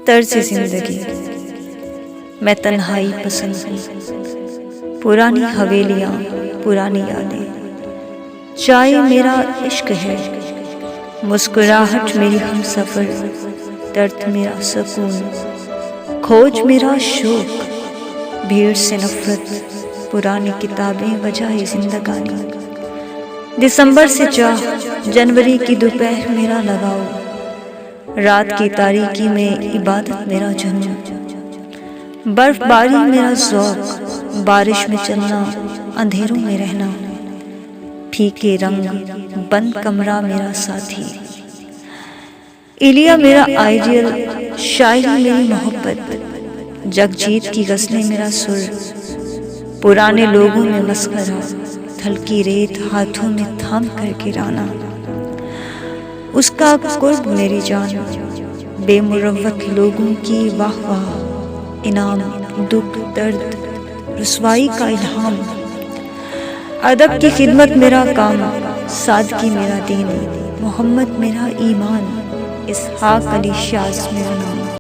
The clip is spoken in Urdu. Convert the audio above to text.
طرز زندگی، میں تنہائی پسند ہوں، پرانی حویلیاں، پرانی یادیں، چائے میرا عشق ہے، مسکراہٹ میری ہم سفر، درد میرا سکون، کھوج میرا شوق، بھیڑ سے نفرت، پرانی کتابیں وجہ زندگانی، دسمبر سے چاہ، جنوری کی دوپہر میرا لگاؤ، رات کی تاریکی میں عبادت میرا جنون، برف باری میرا ذوق، بارش میں چلنا، اندھیروں میں رہنا، پھیکے رنگ، بند کمرہ میرا ساتھی، ایلیا میرا آئیڈیل، شاعری میری محبت، جگجیت کی غزلیں میرا سر، پرانے لوگوں میں مسخرہ، ہلکی ریت ہاتھوں میں تھام کر گرانا، اس کا قرب میری جان، بے مروت لوگوں کی واہ واہ، انعام، دکھ، درد، رسوائی کا الہام، ادب کی خدمت میرا کام، سادگی میرا دین، محمد میرا ایمان، اسحاق علی شاذ میرا نام۔